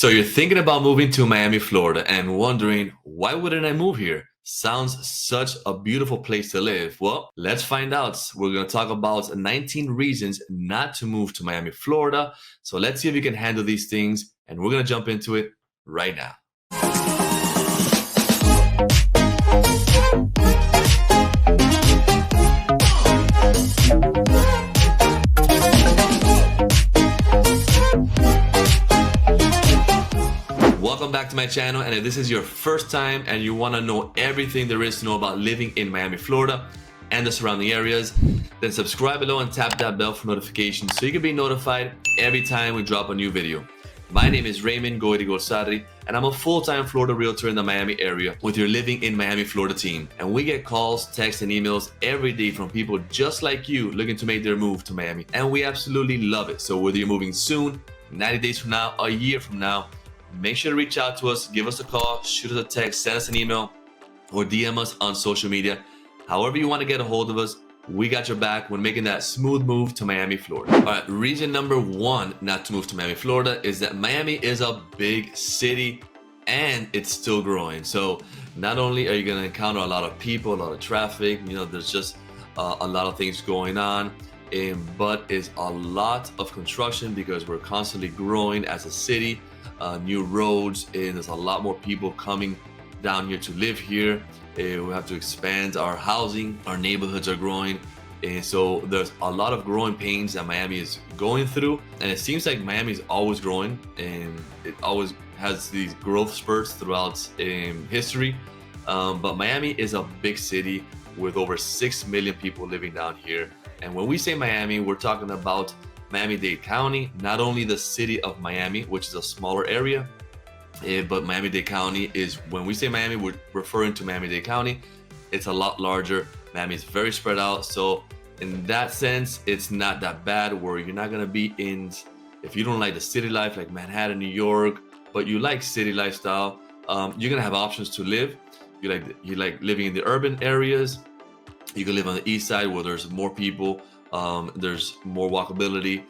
So you're thinking about moving to Miami, Florida, and wondering, why wouldn't I move here? Sounds such a beautiful place to live. Well, let's find out. We're going to talk about 19 reasons not to move to Miami, Florida. So let's see if you can handle these things, and we're going to jump into it right now. Welcome back to my channel, and if this is your first time and you want to know everything there is to know about living in Miami, Florida and the surrounding areas, then subscribe below and tap that bell for notifications so you can be notified every time we drop a new video. My name is Raymond Goyri-Golsarri, and I'm a full-time Florida realtor in the Miami area with your Living in Miami, Florida team. And we get calls, texts, and emails every day from people just like you looking to make their move to Miami. And we absolutely love it. So whether you're moving soon, 90 days from now, a year from now, make sure to reach out to us, give us a call, shoot us a text, send us an email, or DM us on social media. However you want to get a hold of us, we got your back when making that smooth move to Miami, Florida. All right, reason number one not to move to Miami, Florida is that Miami is a big city and it's still growing. So not only are you going to encounter a lot of people, a lot of traffic, there's just a lot of things going on, but it's a lot of construction because we're constantly growing as a city. New roads, and there's a lot more people coming down here to live here. We have to expand our housing, our neighborhoods are growing, and so there's a lot of growing pains that Miami is going through. And it seems like Miami is always growing, and it always has these growth spurts throughout history. But Miami is a big city with over 6 million people living down here. And when we say Miami, we're talking about Miami-Dade County, not only the city of Miami, which is a smaller area, but Miami-Dade County is, when we say Miami, we're referring to Miami-Dade County. It's a lot larger. Miami is very spread out. So in that sense, it's not that bad where you're not going to be in, if you don't like the city life like Manhattan, New York, but you like city lifestyle, you're going to have options to live. You like living in the urban areas. You can live on the east side where there's more people. There's more walkability.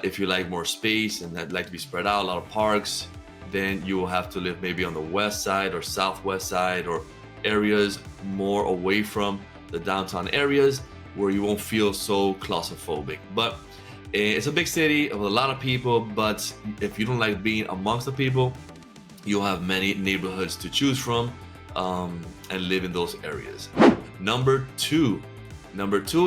If you like more space and that like to be spread out, a lot of parks, then you will have to live maybe on the west side or southwest side, or areas more away from the downtown areas where you won't feel so claustrophobic. But it's a big city with a lot of people, but if you don't like being amongst the people, you'll have many neighborhoods to choose from and live in those areas. Number two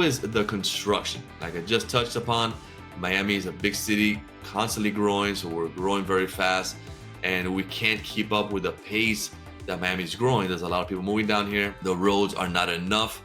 is the construction. Like I just touched upon, Miami is a big city, constantly growing, so we're growing very fast, and we can't keep up with the pace that Miami is growing. There's a lot of people moving down here. The roads are not enough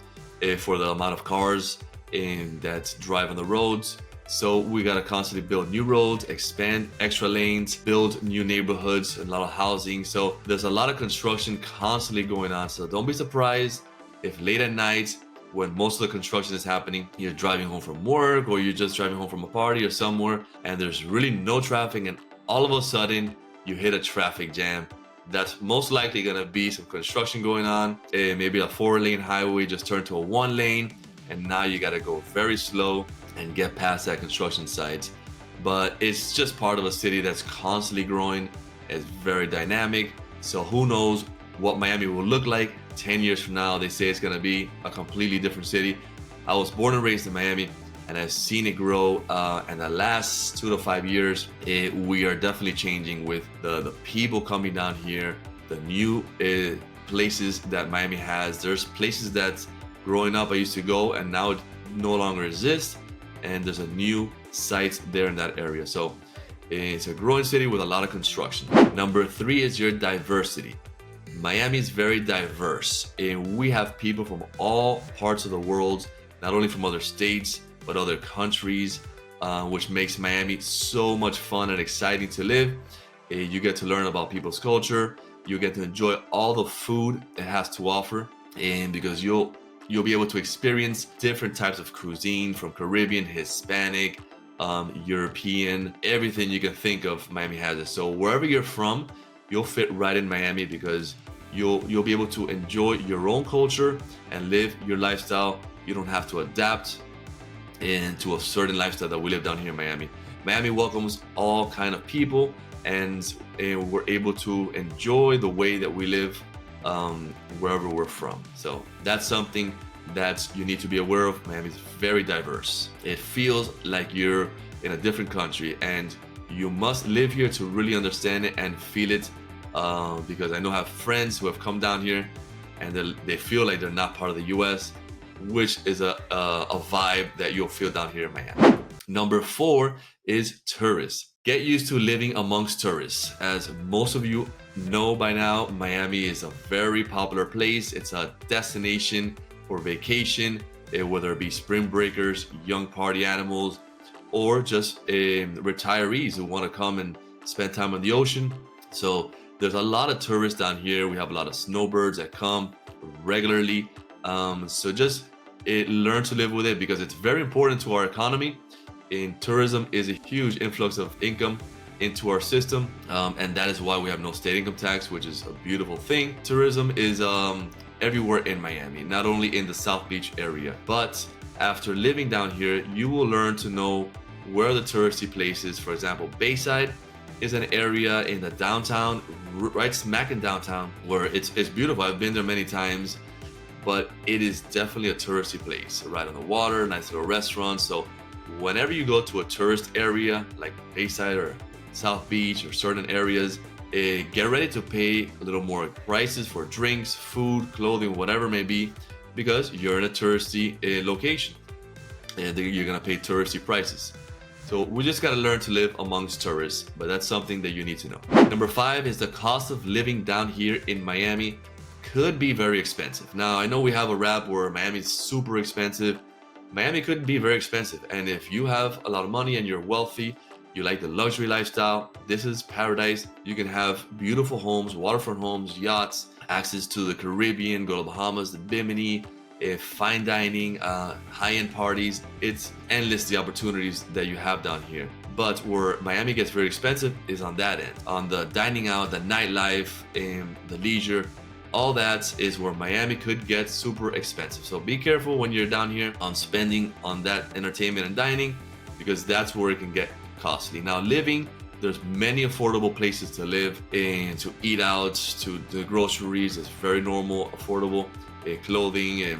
for the amount of cars that drive on the roads. So we gotta constantly build new roads, expand extra lanes, build new neighborhoods, and a lot of housing. So there's a lot of construction constantly going on. So don't be surprised if late at night, when most of the construction is happening, you're driving home from work, or you're just driving home from a party or somewhere, and there's really no traffic, and all of a sudden you hit a traffic jam. That's most likely gonna be some construction going on. Maybe a 4-lane highway just turned to a 1-lane, and now you gotta go very slow and get past that construction site. But it's just part of a city that's constantly growing. It's very dynamic. So who knows what Miami will look like 10 years from now. They say it's gonna be a completely different city. I was born and raised in Miami, and I've seen it grow. In the last 2 to 5 years, we are definitely changing with the people coming down here, the new places that Miami has. There's places that growing up I used to go and now it no longer exists, and there's a new site there in that area. So it's a growing city with a lot of construction. Number 3 is your diversity. Miami is very diverse, and we have people from all parts of the world, not only from other states, but other countries, which makes Miami so much fun and exciting to live. You get to learn about people's culture. You get to enjoy all the food it has to offer, and because you'll be able to experience different types of cuisine, from Caribbean, Hispanic, European, everything you can think of, Miami has it. So wherever you're from, you'll fit right in Miami because you'll be able to enjoy your own culture and live your lifestyle. You don't have to adapt into a certain lifestyle that we live down here in Miami. Miami welcomes all kind of people, and and we're able to enjoy the way that we live wherever we're from. So that's something that you need to be aware of. Miami is very diverse. It feels like you're in a different country, and you must live here to really understand it and feel it, because I know I have friends who have come down here and they feel like they're not part of the US, which is a vibe that you'll feel down here in Miami. Number 4 is tourists. Get used to living amongst tourists. As most of you know by now, Miami is a very popular place. It's a destination for vacation, whether it be spring breakers, young party animals, or just retirees who want to come and spend time on the ocean. So there's a lot of tourists down here. We have a lot of snowbirds that come regularly. So just learn to live with it, because it's very important to our economy. And tourism is a huge influx of income into our system, and that is why we have no state income tax, which is a beautiful thing. Tourism is everywhere in Miami, not only in the South Beach area, but after living down here, you will learn to know where the touristy places. For example, Bayside is an area in the downtown, right smack in downtown, where it's beautiful. I've been there many times, but it is definitely a touristy place. Right on the water, nice little restaurants. So whenever you go to a tourist area like Bayside or South Beach or certain areas, get ready to pay a little more prices for drinks, food, clothing, whatever it may be, because you're in a touristy location and you're gonna pay touristy prices. So we just gotta learn to live amongst tourists, but that's something that you need to know. Number 5 is the cost of living down here in Miami could be very expensive. Now, I know we have a rap where Miami is super expensive. Miami could be very expensive, and if you have a lot of money and you're wealthy, you like the luxury lifestyle, this is paradise. You can have beautiful homes, waterfront homes, yachts, access to the Caribbean, go to the Bahamas, the Bimini, fine dining, high-end parties. It's endless, the opportunities that you have down here. But where Miami gets very expensive is on that end, on the dining out, the nightlife, and the leisure. All that is where Miami could get super expensive. So be careful when you're down here on spending on that entertainment and dining, because that's where it can get costly. Now, living, there's many affordable places to live and to eat out, to the groceries. It's very normal, affordable. Clothing and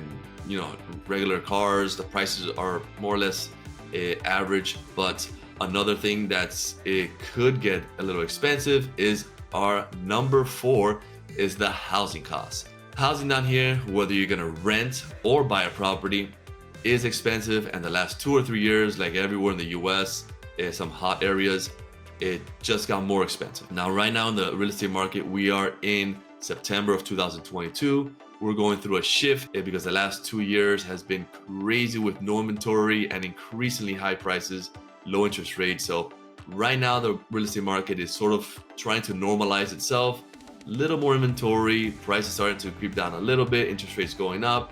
regular cars, the prices are more or less average. But another thing that's could get a little expensive is our number 4 is the housing costs. Housing down here, whether you're gonna rent or buy a property, is expensive, and the last 2 or 3 years, like everywhere in the US, some hot areas, it just got more expensive. Now, right now in the real estate market, we are in September of 2022. We're going through a shift because the last 2 years has been crazy with no inventory and increasingly high prices, low interest rates. So right now the real estate market is sort of trying to normalize itself. Little more inventory, prices starting to creep down a little bit, interest rates going up,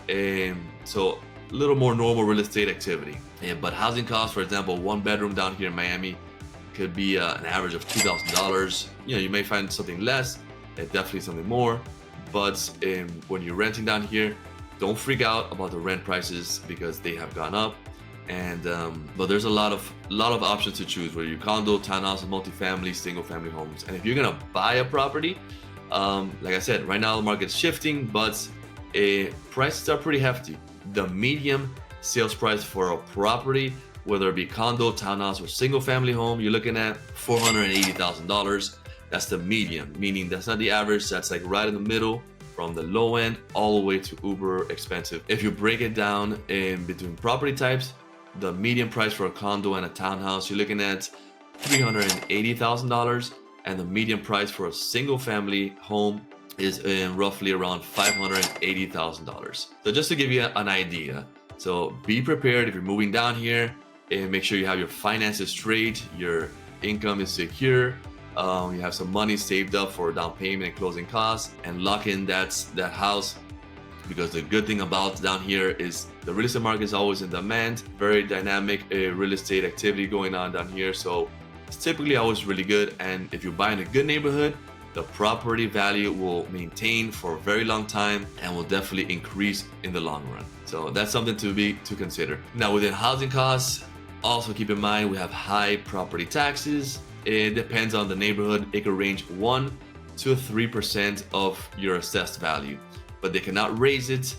and so a little more normal real estate activity. But housing costs, for example, 1 bedroom down here in Miami could be an average of $2,000. You may find something less, definitely something more. But when you're renting down here, don't freak out about the rent prices because they have gone up. And but there's a lot of options to choose, whether you're condo, townhouse, multifamily, single family homes. And if you're gonna buy a property, like I said, right now the market's shifting, but prices are pretty hefty. The median sales price for a property, whether it be condo, townhouse, or single family home, you're looking at $480,000. That's the median, meaning that's not the average. That's like right in the middle, from the low end all the way to uber expensive. If you break it down in between property types, the median price for a condo and a townhouse, you're looking at $380,000, and the median price for a single family home is roughly around $580,000. So just to give you an idea, so be prepared if you're moving down here, and make sure you have your finances straight, your income is secure, you have some money saved up for down payment and closing costs, and lock in that house. Because the good thing about down here is the real estate market is always in demand, very dynamic real estate activity going on down here. So it's typically always really good. And if you buy in a good neighborhood, the property value will maintain for a very long time and will definitely increase in the long run. So that's something to consider. Now, within housing costs, also keep in mind we have high property taxes, It depends on the neighborhood. It could range 1 to 3% of your assessed value, but they cannot raise it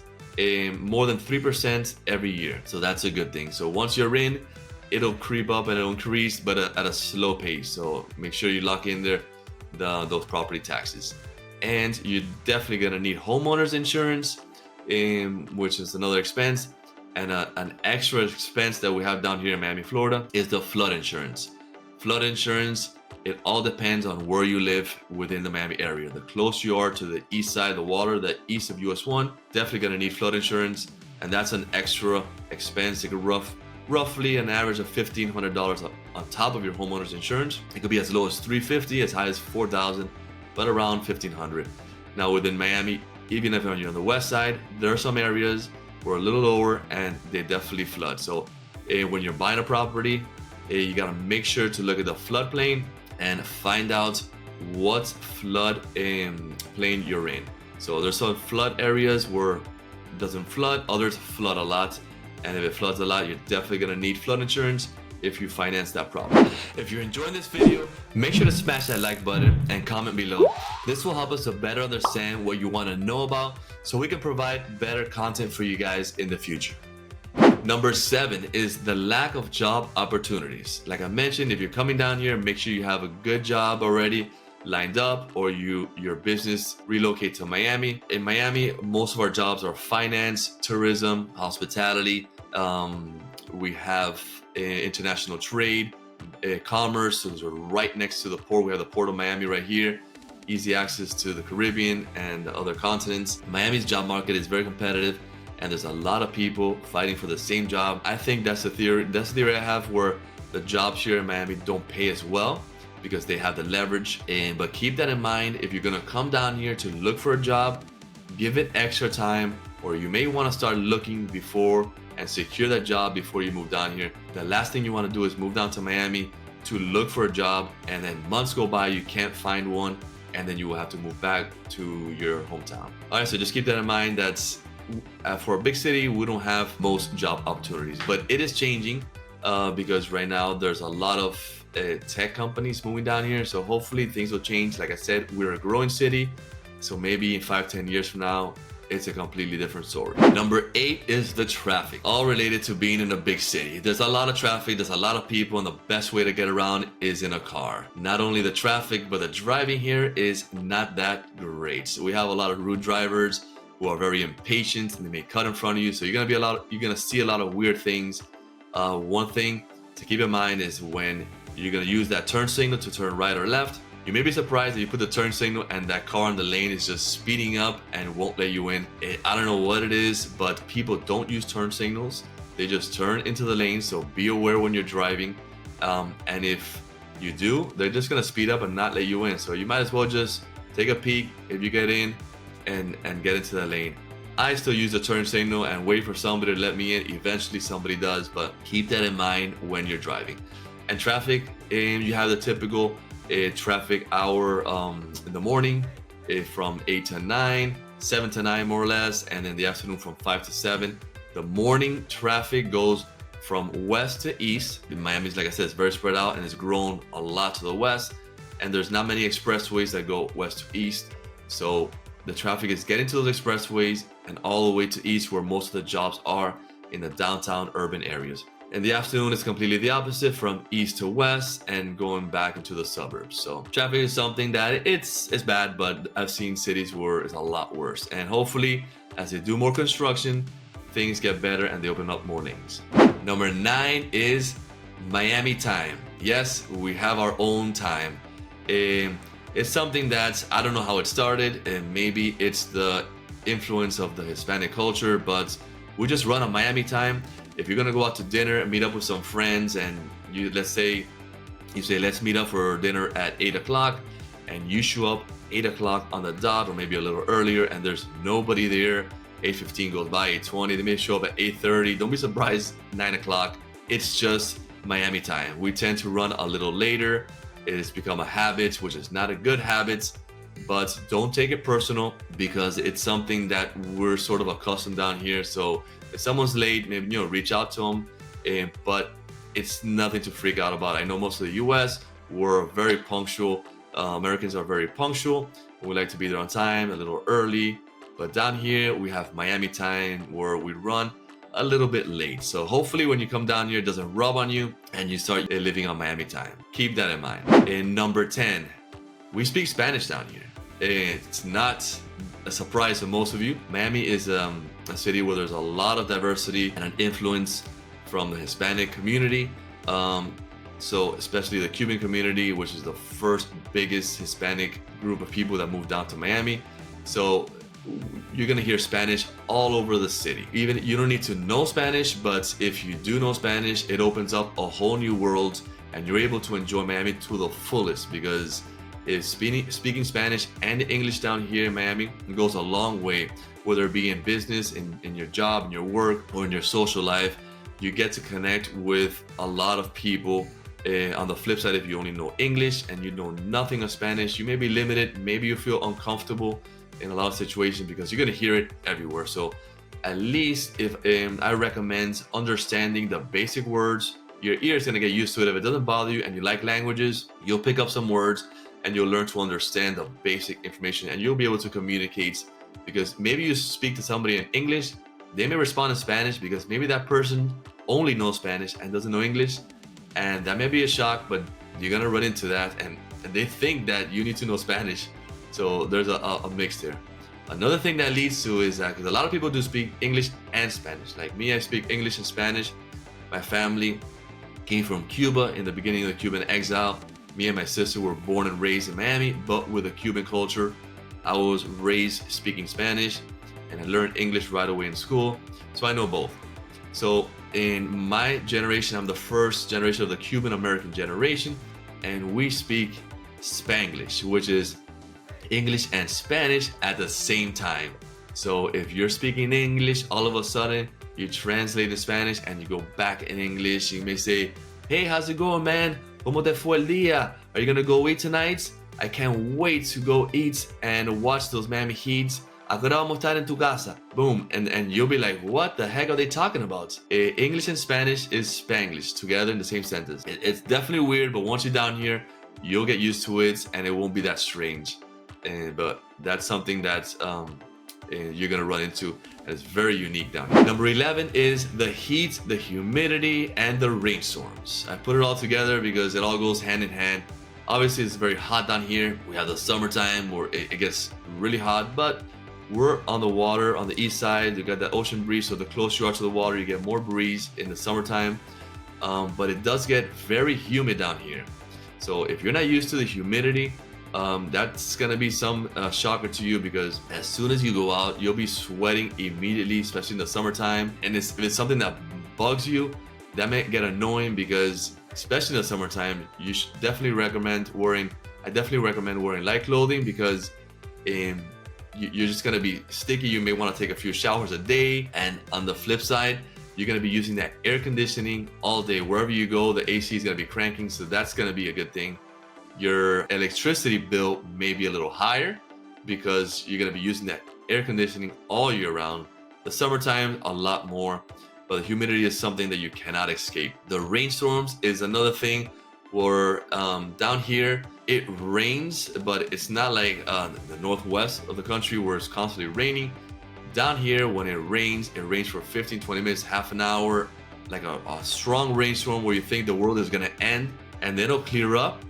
more than 3% every year. So that's a good thing. So once you're in, it'll creep up and it'll increase, but at a slow pace. So make sure you lock in there those property taxes. And you're definitely gonna need homeowners insurance, which is another expense. And an extra expense that we have down here in Miami, Florida, is the flood insurance. Flood insurance, it all depends on where you live within the Miami area. The closer you are to the east side of the water, the east of US 1, definitely gonna need flood insurance. And that's an extra expense. It could roughly an average of $1,500 on top of your homeowner's insurance. It could be as low as $350, as high as $4,000, but around $1,500. Now within Miami, even if you're on the west side, there are some areas where a little lower and they definitely flood. So when you're buying a property, you gotta make sure to look at the floodplain and find out what flood plain you're in. So there's some flood areas where it doesn't flood, others flood a lot. And if it floods a lot, you're definitely gonna need flood insurance if you finance that property. If you're enjoying this video, make sure to smash that like button and comment below. This will help us to better understand what you wanna know about so we can provide better content for you guys in the future. Number 7 is the lack of job opportunities. Like I mentioned, if you're coming down here, make sure you have a good job already lined up, or your business relocate to Miami. In Miami, most of our jobs are finance, tourism, hospitality. We have international trade, commerce. So we're right next to the port. We have the Port of Miami right here. Easy access to the Caribbean and the other continents. Miami's job market is very competitive, and there's a lot of people fighting for the same job. I think that's the theory. That's the theory I have, where the jobs here in Miami don't pay as well because they have the leverage. But keep that in mind. If you're gonna come down here to look for a job, give it extra time, or you may want to start looking before and secure that job before you move down here. The last thing you want to do is move down to Miami to look for a job, and then months go by, you can't find one, and then you will have to move back to your hometown. All right, so just keep that in mind. That's for a big city, we don't have most job opportunities, but it is changing because right now there's a lot of tech companies moving down here. So hopefully things will change. Like I said, we're a growing city, so maybe in 5-10 years from now, it's a completely different story. Number 8 is the traffic, all related to being in a big city. There's a lot of traffic, there's a lot of people, and the best way to get around is in a car. Not only the traffic, but the driving here is not that great. So we have a lot of rude drivers who are very impatient, and they may cut in front of you. So you're gonna see a lot of weird things. One thing to keep in mind is when you're gonna use that turn signal to turn right or left, you may be surprised that you put the turn signal and that car in the lane is just speeding up and won't let you in. I don't know what it is, but people don't use turn signals. They just turn into the lane, so be aware when you're driving. And if you do, they're just gonna speed up and not let you in. So you might as well just take a peek if you get in and get into the lane. I still use the turn signal and wait for somebody to let me in. Eventually somebody does, but keep that in mind when you're driving. And traffic, you have the typical traffic hour in the morning from 8 to 9, 7 to 9 more or less, and in the afternoon from 5 to 7. The morning traffic goes from west to east. In Miami's, like I said, it's very spread out and it's grown a lot to the west, and there's not many expressways that go west to east. So the traffic is getting to those expressways and all the way to east, where most of the jobs are in the downtown urban areas. In the afternoon, it's completely the opposite, from east to west and going back into the suburbs. So traffic is something that it's bad, but I've seen cities where it's a lot worse. And hopefully, as they do more construction, things get better and they open up more lanes. Number 9 is Miami time. Yes, we have our own time. It's something that I don't know how it started, and maybe it's the influence of the Hispanic culture, but we just run a Miami time. If you're gonna go out to dinner and meet up with some friends, and you say let's meet up for dinner at 8 o'clock, and you show up 8 o'clock on the dot, or maybe a little earlier, and there's nobody there. 8:15 goes by, 8:20, they may show up at 8:30. Don't be surprised 9 o'clock. It's just Miami time. We tend to run a little later. It has become a habit, which is not a good habit, but don't take it personal, because it's something that we're sort of accustomed down here. So if someone's late, maybe reach out to them, but it's nothing to freak out about. I know most of the US, we're very punctual. Americans are very punctual. We like to be there on time, a little early. But down here, we have Miami time where we run a little bit late. So hopefully when you come down here, it doesn't rub on you and you start living on Miami time. Keep that in mind. In number 10, we speak Spanish down here. It's not a surprise to most of you. Miami is a city where there's a lot of diversity and an influence from the Hispanic community. So especially the Cuban community, which is the first biggest Hispanic group of people that moved down to Miami. So you're gonna hear Spanish all over the city. Even you don't need to know Spanish, but if you do know Spanish, it opens up a whole new world and you're able to enjoy Miami to the fullest, because if speaking Spanish and English down here in Miami, it goes a long way, whether it be in business, in your job, in your work, or in your social life. You get to connect with a lot of people. On the flip side, if you only know English and you know nothing of Spanish, you may be limited. Maybe you feel uncomfortable in a lot of situations because you're gonna hear it everywhere. So at least if I recommend understanding the basic words. Your ear's gonna get used to it. If it doesn't bother you and you like languages, you'll pick up some words and you'll learn to understand the basic information and you'll be able to communicate, because maybe you speak to somebody in English, they may respond in Spanish because maybe that person only knows Spanish and doesn't know English. And that may be a shock, but you're gonna run into that, and they think that you need to know Spanish. So there's a mix there. Another thing that leads to is that, because a lot of people do speak English and Spanish. Like me, I speak English and Spanish. My family came from Cuba in the beginning of the Cuban exile. Me and my sister were born and raised in Miami, but with a Cuban culture. I was raised speaking Spanish, and I learned English right away in school. So I know both. So in my generation, I'm the first generation of the Cuban American generation, and we speak Spanglish, which is English and Spanish at the same time. So if you're speaking English, all of a sudden you translate to Spanish and you go back in English. You may say, "Hey, how's it going, man? ¿Cómo te fue el día? Are you gonna go eat tonight? I can't wait to go eat and watch those Miami Heats. ¿A qué hora vamos a estar en tu casa?" Boom. And you'll be like, what the heck are they talking about? English and Spanish is Spanglish together in the same sentence. It's definitely weird, but once you're down here, you'll get used to it and it won't be that strange. But that's something that you're gonna run into, and it's very unique down here. Number 11 is the heat, the humidity, and the rainstorms. I put it all together because it all goes hand in hand. Obviously, it's very hot down here. We have the summertime where it gets really hot, but we're on the water on the east side. You got that ocean breeze, so the closer you are to the water, you get more breeze in the summertime. But it does get very humid down here. So if you're not used to the humidity, that's gonna be some shocker to you, because as soon as you go out, you'll be sweating immediately, especially in the summertime. And if it's something that bugs you, that may get annoying, because especially in the summertime, you should definitely recommend wearing. I definitely recommend wearing light clothing, because you're just gonna be sticky. You may want to take a few showers a day, and on the flip side, you're gonna be using that air conditioning all day. Wherever you go, the AC is gonna be cranking, so that's gonna be a good thing. Your electricity bill may be a little higher because you're gonna be using that air conditioning all year round. The summertime, a lot more, but the humidity is something that you cannot escape. The rainstorms is another thing where down here, it rains, but it's not like the northwest of the country where it's constantly raining. Down here, when it rains for 15-20 minutes, half an hour, like a strong rainstorm where you think the world is gonna end, and then it'll clear up,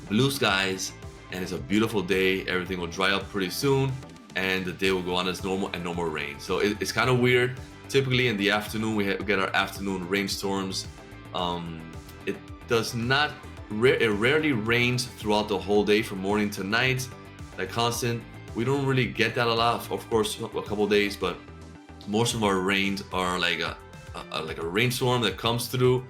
blue skies, and it's a beautiful day. Everything will dry up pretty soon, and the day will go on as normal and no more rain. So it's kind of weird. Typically in the afternoon, we get our afternoon rainstorms. It does not, it rarely rains throughout the whole day from morning to night, like constant. We don't really get that a lot, of course, a couple days, but most of our rains are like a rainstorm that comes through,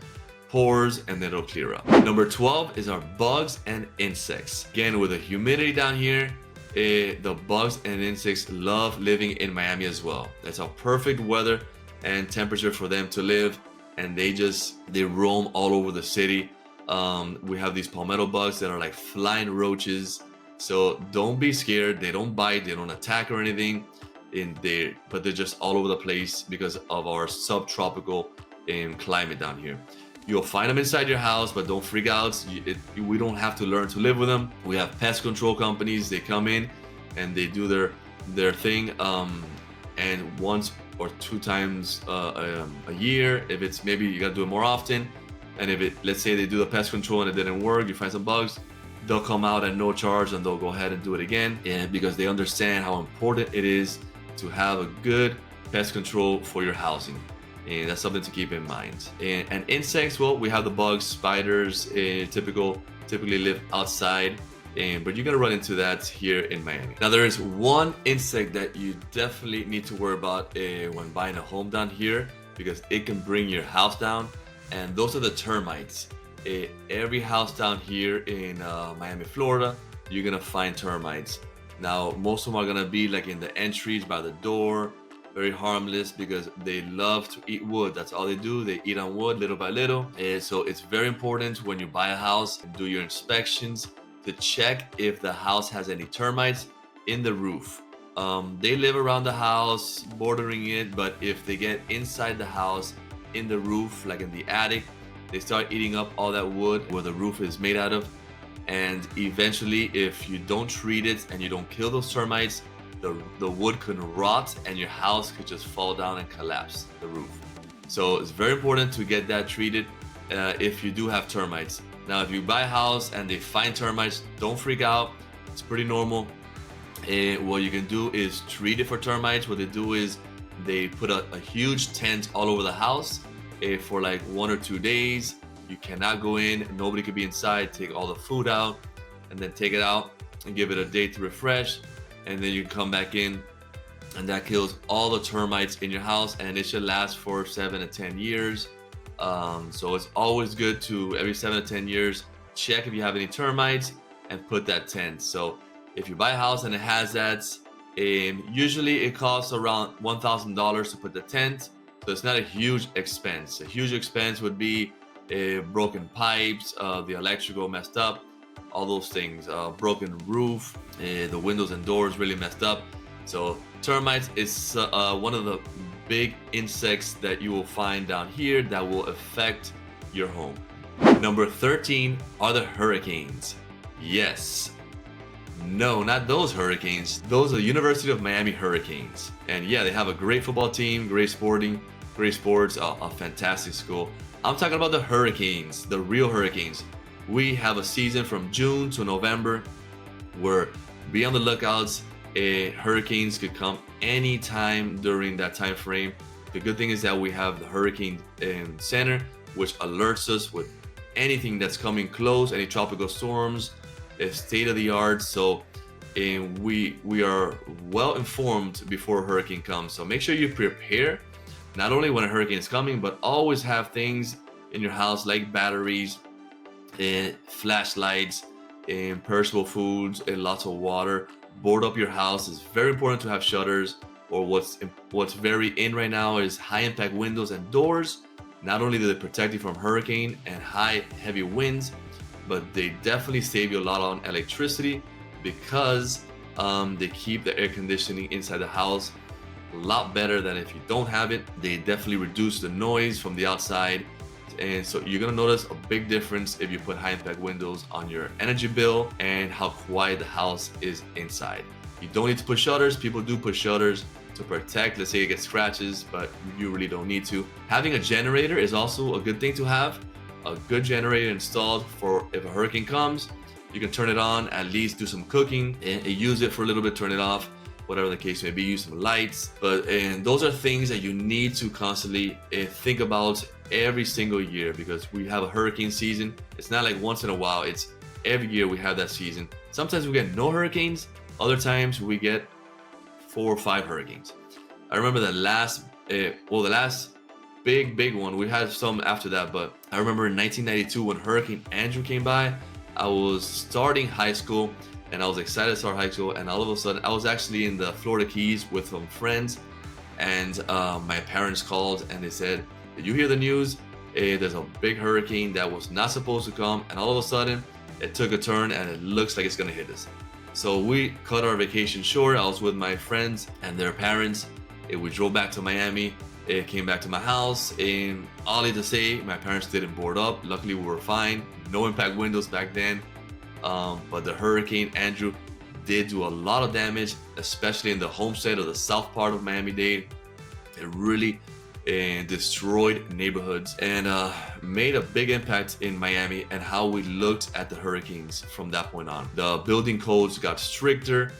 pours, and then it'll clear up. Number 12 is our bugs and insects. Again, with the humidity down here, the bugs and insects love living in Miami as well. That's a perfect weather and temperature for them to live, and they roam all over the city. We have these palmetto bugs that are like flying roaches. So don't be scared. They don't bite, they don't attack or anything. But they're just all over the place because of our subtropical climate down here. You'll find them inside your house, but don't freak out. We don't have to learn to live with them. We have pest control companies. They come in and they do their thing, and once or two times a year. If it's maybe you gotta do it more often, and if it, let's say they do the pest control and it didn't work, you find some bugs, they'll come out at no charge and they'll go ahead and do it again, and because they understand how important it is to have a good pest control for your housing. And that's something to keep in mind. And insects, well, we have the bugs, spiders, typically live outside, but you're gonna run into that here in Miami. Now, there is one insect that you definitely need to worry about when buying a home down here, because it can bring your house down, and those are the termites. Every house down here in Miami, Florida, you're gonna find termites. Now, most of them are gonna be like in the entries by the door, very harmless because they love to eat wood. That's all they do. They eat on wood little by little. So it's very important when you buy a house, do your inspections to check if the house has any termites in the roof. They live around the house, bordering it, but if they get inside the house, in the roof, like in the attic, they start eating up all that wood where the roof is made out of. And eventually, if you don't treat it and you don't kill those termites, the wood could rot and your house could just fall down and collapse the roof. So it's very important to get that treated if you do have termites. Now, if you buy a house and they find termites, don't freak out. It's pretty normal. What you can do is treat it for termites. What they do is they put a huge tent all over the house for like 1 or 2 days. You cannot go in, nobody could be inside. Take all the food out and then take it out and give it a day to refresh, and then you come back in, and that kills all the termites in your house, and it should last for 7 to 10 years. So it's always good to, every 7 to 10 years, check if you have any termites and put that tent. So if you buy a house and it has that, usually it costs around $1,000 to put the tent. So it's not a huge expense. A huge expense would be broken pipes, the electrical messed up, all those things, broken roof, the windows and doors really messed up. So termites is one of the big insects that you will find down here that will affect your home. Number 13 are the hurricanes. Yes. No, not those hurricanes. Those are the University of Miami Hurricanes. And yeah, they have a great football team, great sports, a fantastic school. I'm talking about the hurricanes, the real hurricanes. We have a season from June to November where be on the lookouts. Hurricanes could come anytime during that time frame. The good thing is that we have the Hurricane Center, which alerts us with anything that's coming close, any tropical storms, state of the art. So we are well informed before a hurricane comes. So make sure you prepare, not only when a hurricane is coming, but always have things in your house like batteries, flashlights, perishable foods, and lots of water. Board up your house. It's very important to have shutters, or what's very in right now is high impact windows and doors. Not only do they protect you from hurricane and high heavy winds, but they definitely save you a lot on electricity because they keep the air conditioning inside the house a lot better than if you don't have it. They definitely reduce the noise from the outside, and so you're gonna notice a big difference if you put high impact windows on your energy bill and how quiet the house is inside. You don't need to put shutters. People do put shutters to protect, let's say it gets scratches, but you really don't need to. Having a generator is also a good thing to have. A good generator installed for if a hurricane comes, you can turn it on, at least do some cooking, and use it for a little bit, turn it off, whatever the case may be, use some lights. And those are things that you need to constantly think about every single year, because we have a hurricane season. It's not like once in a while, it's every year we have that season. Sometimes we get no hurricanes, other times we get 4 or 5 hurricanes. I remember the last big one, we had some after that, but I remember in 1992 when Hurricane Andrew came by, I was starting high school and I was excited to start high school, and all of a sudden I was actually in the Florida Keys with some friends, and my parents called and they said, did you hear the news? There's a big hurricane that was not supposed to come, and all of a sudden it took a turn and it looks like it's gonna hit us. So we cut our vacation short. I was with my friends and their parents. We drove back to Miami. It came back to my house, and all to say, my parents didn't board up. Luckily, we were fine. No impact windows back then. But the Hurricane Andrew did do a lot of damage, especially in the homestead or the south part of Miami-Dade. It really destroyed neighborhoods and made a big impact in Miami and how we looked at the hurricanes from that point on. The building codes got stricter.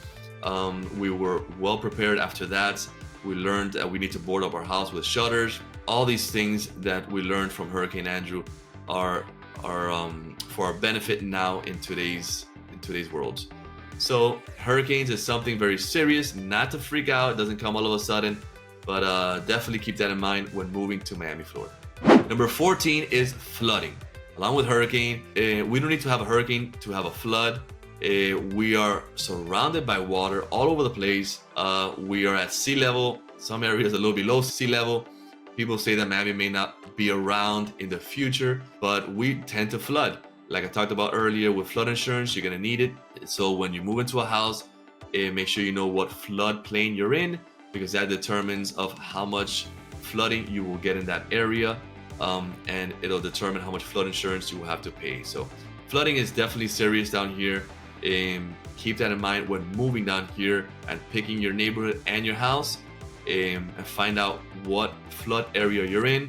We were well prepared after that. We learned that we need to board up our house with shutters. All these things that we learned from Hurricane Andrew are for our benefit now in today's world. So hurricanes is something very serious, not to freak out. It doesn't come all of a sudden, but definitely keep that in mind when moving to Miami, Florida. Number 14 is flooding. Along with hurricane, we don't need to have a hurricane to have a flood. We are surrounded by water all over the place. We are at sea level. Some areas a little below sea level. People say that Miami may not be around in the future, but we tend to flood. Like I talked about earlier, with flood insurance, you're gonna need it. So when you move into a house, make sure you know what floodplain you're in, because that determines of how much flooding you will get in that area, and it'll determine how much flood insurance you will have to pay. So flooding is definitely serious down here. Keep that in mind when moving down here and picking your neighborhood and your house, and find out what flood area you're in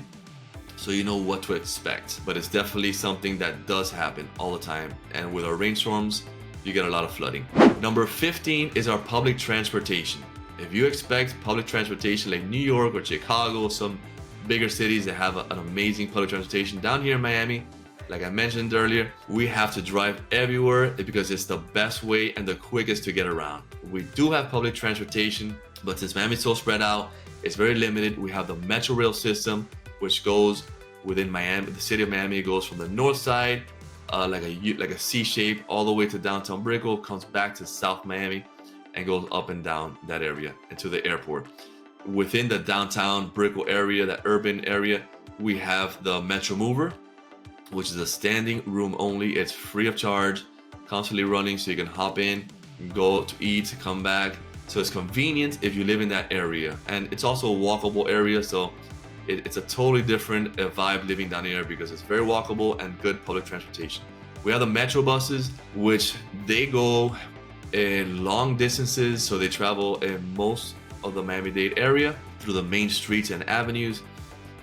so you know what to expect. But it's definitely something that does happen all the time, and with our rainstorms you get a lot of flooding. Number 15 is our public transportation. If you expect public transportation like New York or Chicago, some bigger cities that have an amazing public transportation, down here in Miami, like I mentioned earlier, we have to drive everywhere because it's the best way and the quickest to get around. We do have public transportation, but since Miami's so spread out, it's very limited. We have the Metro Rail system, which goes within Miami, the city of Miami. It goes from the north side, like a C shape, all the way to downtown Brickell, comes back to South Miami, and goes up and down that area and to the airport. Within the downtown Brickell area, that urban area, we have the Metro Mover, which is a standing room only. It's free of charge, constantly running, so you can hop in, go to eat, come back. So it's convenient if you live in that area, and it's also a walkable area, so it's a totally different vibe living down here because it's very walkable and good public transportation. We have the Metro buses, which they go long distances, so they travel in most of the Miami-Dade area through the main streets and avenues.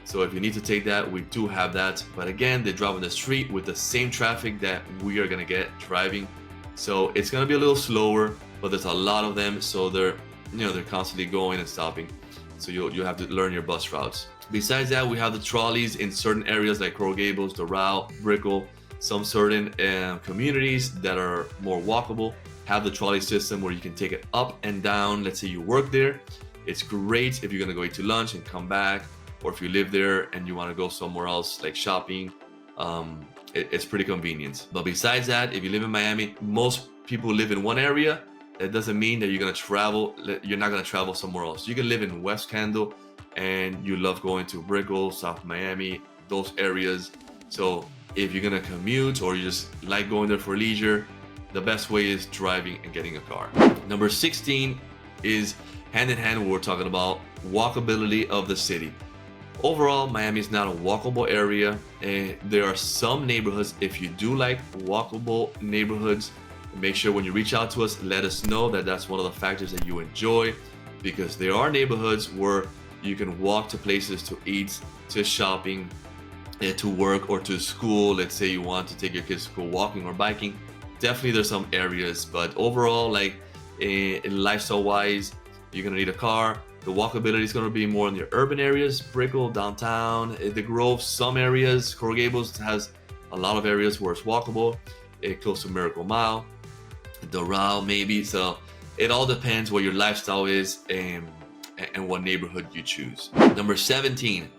So if you need to take that, we do have that. But again, they drive on the street with the same traffic that we are gonna get driving. So it's gonna be a little slower, but there's a lot of them, so they're constantly going and stopping. So you'll have to learn your bus routes. Besides that, we have the trolleys in certain areas like Coral Gables, Doral, Brickell. Some certain communities that are more walkable have the trolley system where you can take it up and down. Let's say you work there. It's great if you're gonna go eat to lunch and come back, or if you live there and you wanna go somewhere else like shopping. It's pretty convenient. But besides that, if you live in Miami, most people live in one area. That doesn't mean that you're not gonna travel somewhere else. You can live in West Kendall and you love going to Brickell, South Miami, those areas. So if you're gonna commute or you just like going there for leisure, the best way is driving and getting a car. Number 16 is hand in hand what we're talking about, walkability of the city. Overall, Miami is not a walkable area, and there are some neighborhoods. If you do like walkable neighborhoods, make sure when you reach out to us, let us know that that's one of the factors that you enjoy, because there are neighborhoods where you can walk to places to eat, to shopping, to work, or to school. Let's say you want to take your kids to school walking or biking. Definitely there's some areas, but overall, like lifestyle wise, you're gonna need a car. The walkability is gonna be more in your urban areas, Brickell, downtown, the Grove, some areas. Coral Gables has a lot of areas where it's walkable, close to Miracle Mile, Doral maybe. So it all depends what your lifestyle is and what neighborhood you choose. Number 17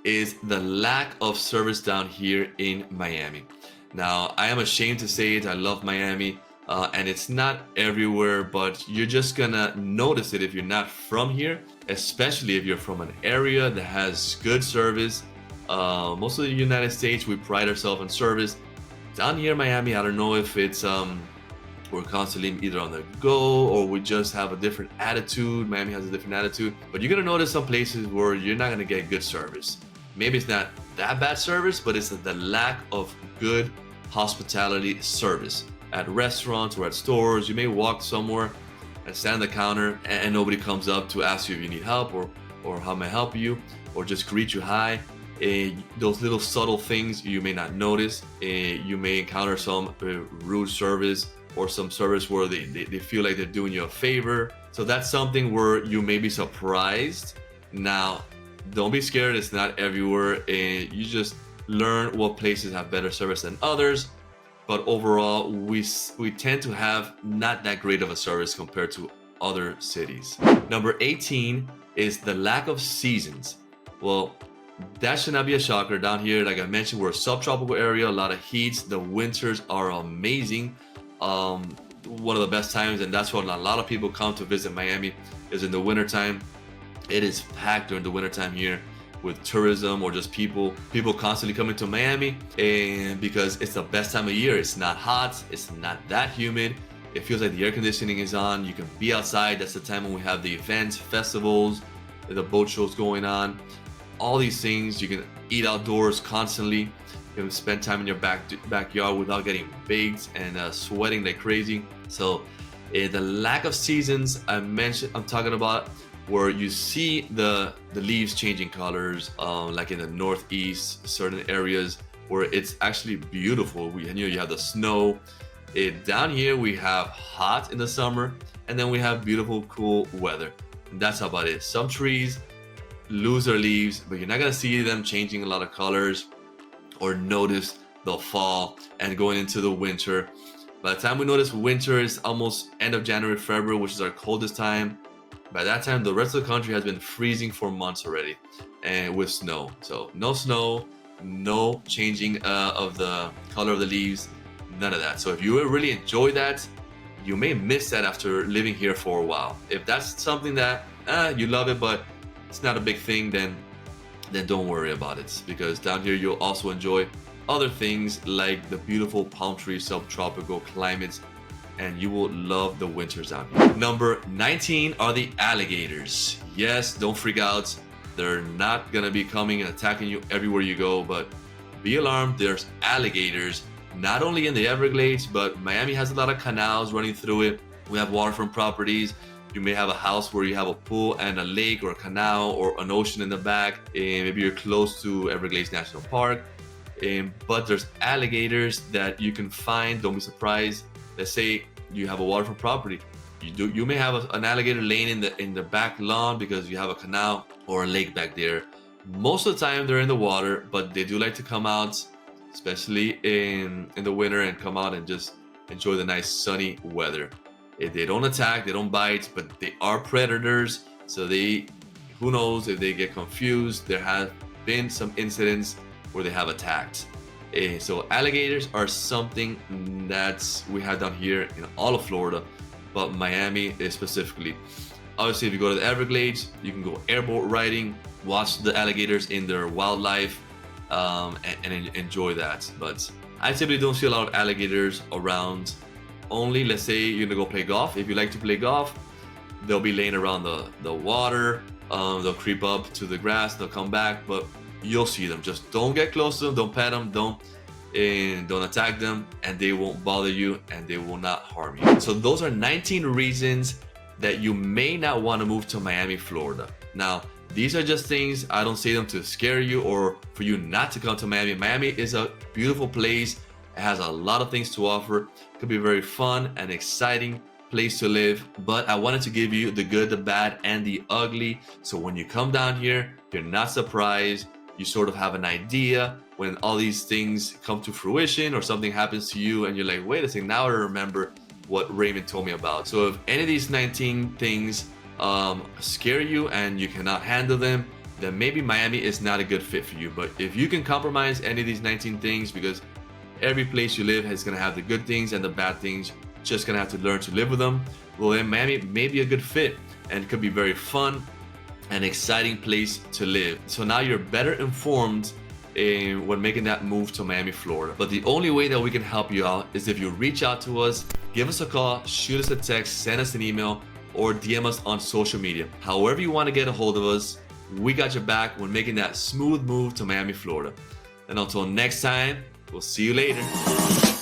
is the lack of service down here in Miami. Now, I am ashamed to say it, I love Miami, and it's not everywhere, but you're just gonna notice it if you're not from here, especially if you're from an area that has good service. Most of the United States, we pride ourselves on service. Down here in Miami, I don't know if it's we're constantly either on the go or we just have a different attitude. Miami has a different attitude, but you're gonna notice some places where you're not gonna get good service. Maybe it's not that bad service, but it's the lack of good hospitality service. At restaurants or at stores, you may walk somewhere and stand at the counter and nobody comes up to ask you if you need help or how may I help you, or just greet you hi. Those little subtle things you may not notice. You may encounter some rude service or some service where they feel like they're doing you a favor. So that's something where you may be surprised. Now, don't be scared, it's not everywhere. You just learn what places have better service than others. But overall, we tend to have not that great of a service compared to other cities. Number 18 is the lack of seasons. Well, that should not be a shocker. Down here, like I mentioned, we're a subtropical area, a lot of heat. The winters are amazing. One of the best times, and that's when a lot of people come to visit Miami, is in the wintertime. It is packed during the wintertime here with tourism or just people constantly coming to Miami, and because it's the best time of year. It's not hot, it's not that humid, it feels like the air conditioning is on, you can be outside. That's the time when we have the events, festivals, the boat shows going on, all these things. You can eat outdoors constantly, you can spend time in your backyard without getting baked and sweating like crazy. So the lack of seasons I'm talking about, where you see the leaves changing colors, like in the northeast, certain areas where it's actually beautiful. You have the snow. Down here we have hot in the summer, and then we have beautiful, cool weather. And that's about it. Some trees lose their leaves, but you're not gonna see them changing a lot of colors or notice the fall and going into the winter. By the time we notice winter is almost end of January, February, which is our coldest time. By that time, the rest of the country has been freezing for months already, and with snow. So no snow, no changing of the color of the leaves, none of that. So if you really enjoy that, you may miss that after living here for a while. If that's something that you love it, but it's not a big thing, then don't worry about it, because down here you'll also enjoy other things like the beautiful palm tree subtropical climates, and you will love the winters down here. Number 19 are the alligators. Yes, don't freak out. They're not gonna be coming and attacking you everywhere you go, but be alarmed. There's alligators, not only in the Everglades, but Miami has a lot of canals running through it. We have waterfront properties. You may have a house where you have a pool and a lake or a canal or an ocean in the back, and maybe you're close to Everglades National Park. But there's alligators that you can find. Don't be surprised. Let's say you have a waterfront property. You may have an alligator laying in the back lawn because you have a canal or a lake back there. Most of the time they're in the water, but they do like to come out, especially in the winter, and come out and just enjoy the nice sunny weather. If they don't attack, they don't bite, but they are predators. So who knows if they get confused. There have been some incidents where they have attacked. So alligators are something that we have down here in all of Florida, but Miami specifically. Obviously, if you go to the Everglades, you can go airboat riding, watch the alligators in their wildlife, and enjoy that. But I typically don't see a lot of alligators around. Only, let's say you're gonna go play golf. If you like to play golf, they'll be laying around the water. They'll creep up to the grass, they'll come back, but you'll see them. Just don't get close to them, don't pet them, don't attack them, and they won't bother you and they will not harm you. So those are 19 reasons that you may not want to move to Miami, Florida. Now, these are just things, I don't say them to scare you or for you not to come to Miami. Miami is a beautiful place. It has a lot of things to offer. It could be a very fun and exciting place to live, but I wanted to give you the good, the bad, and the ugly. So when you come down here, you're not surprised. You sort of have an idea when all these things come to fruition or something happens to you and you're like, wait a second, now I remember what Raymond told me about. So if any of these 19 things scare you and you cannot handle them, then maybe Miami is not a good fit for you. But if you can compromise any of these 19 things, because every place you live is gonna have the good things and the bad things, just gonna have to learn to live with them, well then Miami may be a good fit, and it could be very fun and exciting place to live. So now you're better informed when making that move to Miami, Florida. But the only way that we can help you out is if you reach out to us, give us a call, shoot us a text, send us an email, or DM us on social media. However you want to get a hold of us, we got your back when making that smooth move to Miami, Florida. And until next time, we'll see you later.